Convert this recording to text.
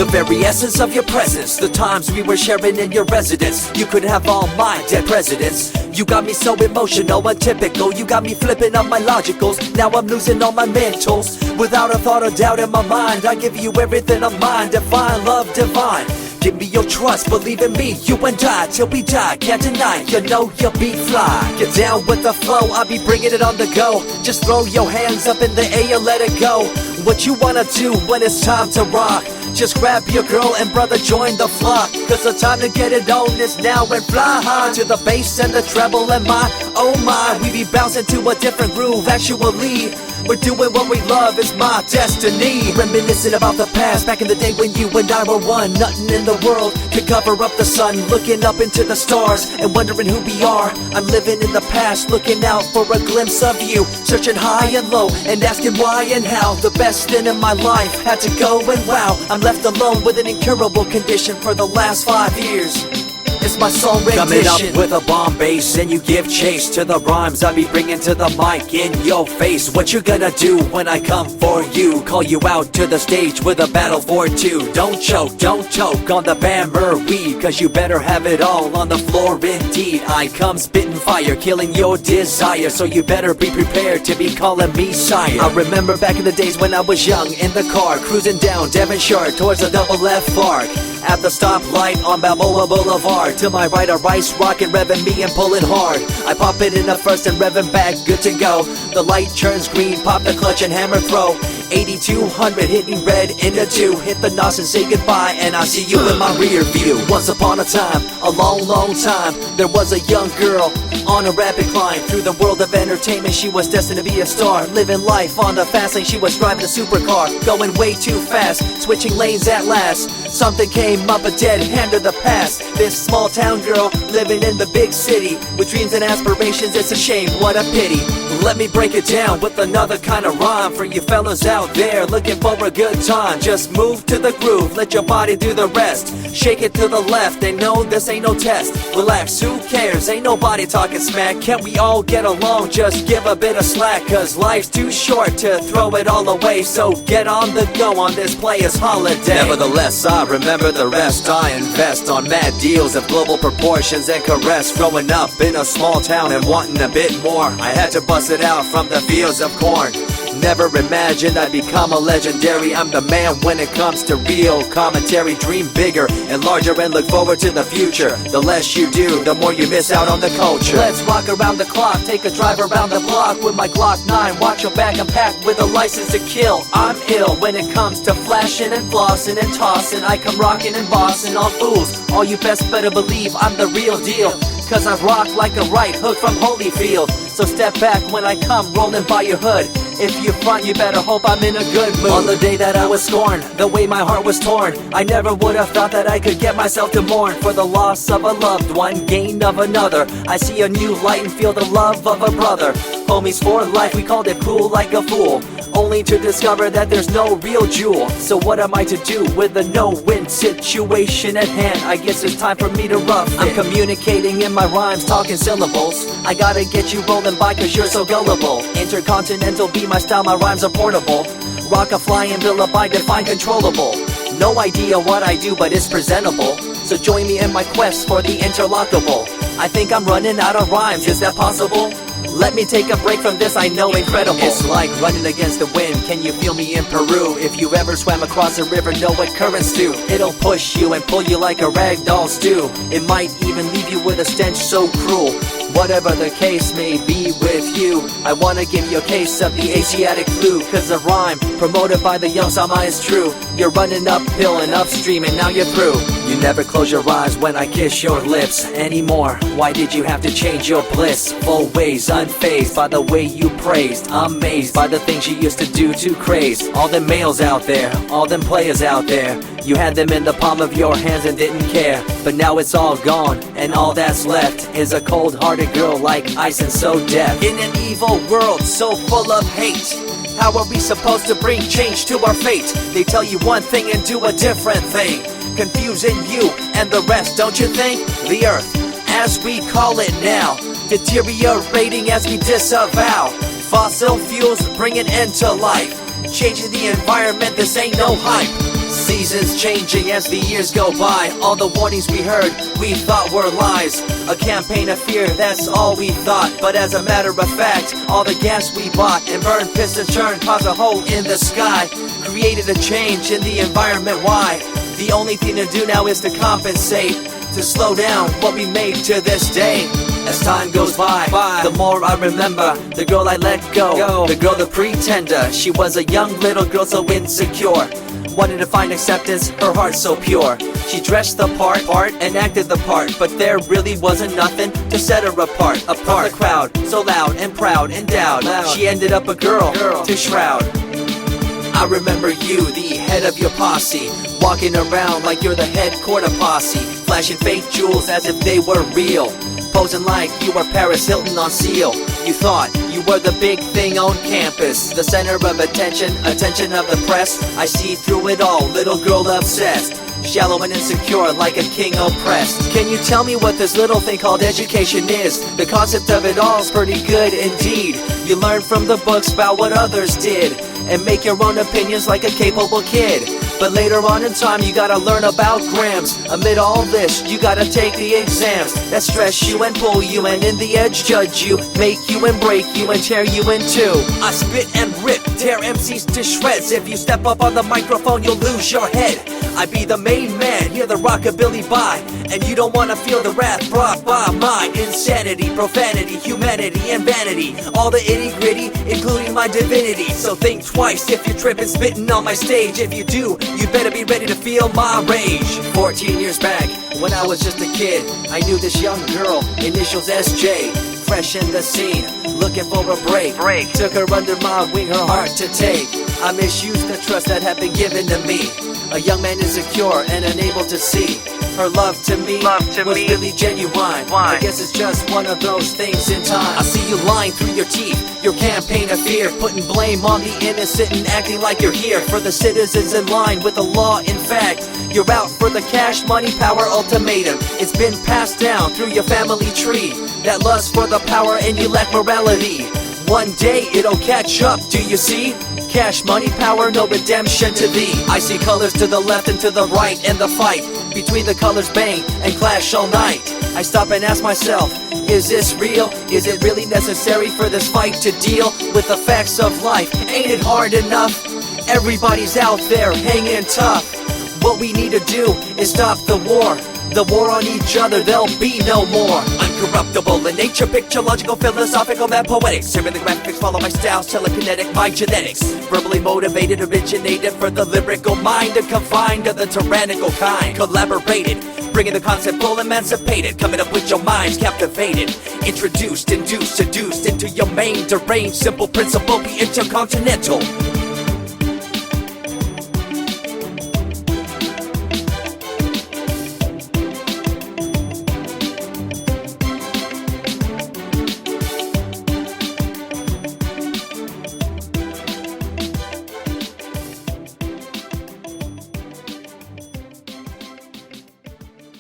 The very essence of your presence, the times we were sharing in your residence. You could have all my dead presidents. You got me so emotional, untypical. You got me flipping up my logicals. Now I'm losing all my mentals. Without a thought or doubt in my mind, I give you everything of mine. Divine love, divine. Give me your trust, believe in me, you and I, till we die, can't deny, you know you'll be fly. Get down with the flow, I'll be bringing it on the go. Just throw your hands up in the air, let it go. What you wanna do when it's time to rock? Just grab your girl and brother, join the flock. Cause the time to get it on is now and fly high. To the bass and the treble and my, oh my. We be bouncing to a different groove, actually. We're doing what we love, it's my destiny. Reminiscing about the past, back in the day when you and I were one. Nothing in the world could cover up the sun. Looking up into the stars and wondering who we are. I'm living in the past, looking out for a glimpse of you. Searching high and low and asking why and how. The best thing in my life had to go and wow. I'm left alone with an incurable condition for the last 5 years. It's my song rendition. Coming up with a bomb bass and you give chase to the rhymes I be bringing to the mic in your face. What you gonna do when I come for you? Call you out to the stage with a battle for two. Don't choke on the bammer weed, cause you better have it all on the floor indeed. I come spitting fire, killing your desire, so you better be prepared to be calling me sire. I remember back in the days when I was young, in the car, cruising down Devonshire towards the double F arc. At the stoplight on Balboa Boulevard, to my right a rice rocket revving me and pulling hard. I pop it in the first and revving back, good to go. The light turns green, pop the clutch and hammer throw. 8200 hitting red in the 2. Hit the nos and say goodbye, and I see you in my rear view. Once upon a time, a long time, there was a young girl on a rapid climb through the world of entertainment. She was destined to be a star, living life on the fast lane. She was driving a supercar, going way too fast, switching lanes at last. Something came up, a dead hand of the past. This small town girl living in the big city with dreams and aspirations. It's a shame, what a pity. Let me break it down with another kind of rhyme for you fellas out there looking for a good time. Just move to the groove, let your body do the rest. Shake it to the left, they know this ain't no test. Relax, who cares, ain't nobody talking smack. Can't we all get along, just give a bit of slack. Cause life's too short to throw it all away, so get on the go on this player's holiday. Nevertheless, I remember the rest. I invest on mad deals of global proportions and caress. Growing up in a small town and wanting a bit more, I had to bust it out from the fields of corn. Never imagined I'd become a legendary. I'm the man when it comes to real commentary. Dream bigger and larger and look forward to the future. The less you do, the more you miss out on the culture. Let's rock around the clock, take a drive around the block with my Glock 9. Watch your back, I'm packed with a license to kill. I'm ill when it comes to flashing and flossing and tossing. I come rocking and bossing on fools. All you best better believe I'm the real deal, cause I rock like a right hook from Holyfield. So step back when I come rolling by your hood. If you front, you better hope I'm in a good mood. On the day that I was scorned, the way my heart was torn, I never would have thought that I could get myself to mourn for the loss of a loved one, gain of another. I see a new light and feel the love of a brother. Homies for life, we called it cool like a fool, only to discover that there's no real jewel. So what am I to do with a no-win situation at hand? I guess it's time for me to rough it. I'm communicating in my rhymes, talking syllables. I gotta get you rolling by cause you're so gullible. Intercontinental be my style, my rhymes are portable. Rock a flying villa by define controllable. No idea what I do, but it's presentable. So join me in my quest for the interlockable. I think I'm running out of rhymes, is that possible? Let me take a break from this, I know incredible. It's like running against the wind, can you feel me in Peru? If you ever swam across a river, know what currents do. It'll push you and pull you like a ragdoll stew. It might even leave you with a stench so cruel. Whatever the case may be with you, I wanna give you a case of the Asiatic flu. Cause the rhyme promoted by the young Sama is true. You're running uphill and upstream and now you're through. You never close your eyes when I kiss your lips anymore. Why did you have to change your bliss? Full ways, unfazed by the way you praised. Amazed by the things you used to do to craze. All them males out there, all them players out there, you had them in the palm of your hands and didn't care. But now it's all gone, and all that's left is a cold-hearted girl like ice and so deaf. In an evil world so full of hate, how are we supposed to bring change to our fate? They tell you one thing and do a different thing, confusing you and the rest, don't you think? The earth, as we call it now, deteriorating as we disavow. Fossil fuels bring an end to life, changing the environment, this ain't no hype. Seasons changing as the years go by. All the warnings we heard, we thought were lies. A campaign of fear, that's all we thought. But as a matter of fact, all the gas we bought and burned, pissed and churned caused a hole in the sky. Created a change in the environment, why? The only thing to do now is to compensate, to slow down what we made to this day. As time goes by, the more I remember the girl I let go, the girl, the pretender. She was a young little girl so insecure, wanted to find acceptance, her heart so pure. She dressed the part and acted the part, but there really wasn't nothing to set her apart from the crowd, so loud and proud, endowed. She ended up a girl to shroud. I remember you, the head of your posse, walking around like you're the head quarter posse, flashing fake jewels as if they were real, posing like you were Paris Hilton on seal. You thought you were the big thing on campus, the center of attention of the press. I see through it all, little girl obsessed, shallow and insecure like a king oppressed. Can you tell me what this little thing called education is? The concept of it all's pretty good indeed. You learn from the books about what others did and make your own opinions like a capable kid. But later on in time you gotta learn about grams. Amid all this you gotta take the exams that stress you and pull you, and in the edge judge you, make you and break you and tear you in two. I spit and rip, tear MCs to shreds. If you step up on the microphone you'll lose your head. I be the main man, hear the rockabilly by, and you don't wanna feel the wrath brought by my insanity, profanity, humanity, and vanity. All the itty gritty, including my divinity. So think twice if you're tripping, spitting on my stage. If you do, you better be ready to feel my rage. 14 years back, when I was just a kid, I knew this young girl, initials SJ, fresh in the scene, looking for a break. Took her under my wing, her heart to take. I misused the trust that had been given to me. A young man insecure and unable to see her love to me was really genuine. I guess it's just one of those things in time. I see you lying through your teeth, your campaign of fear, putting blame on the innocent and acting like you're here for the citizens in line with the law. In fact, you're out for the cash, money, power ultimatum. It's been passed down through your family tree, that lust for the power and you lack morality. One day it'll catch up, do you see? Cash, money, power, no redemption to thee. I see colors to the left and to the right, and the fight between the colors bang and clash all night. I stop and ask myself, is this real? Is it really necessary for this fight to deal with the facts of life? Ain't it hard enough? Everybody's out there hanging tough. What we need to do is stop the war on each other, there'll be no more. Uncorruptible in nature, picture, logical, philosophical, and poetic. Serving the graphics, follow my style, telekinetic, my genetics. Verbally motivated, originated for the lyrical mind, and confined to the tyrannical kind. Collaborated, bringing the concept full emancipated, coming up with your minds captivated. Introduced, induced, seduced into your main deranged, simple principle, be intercontinental.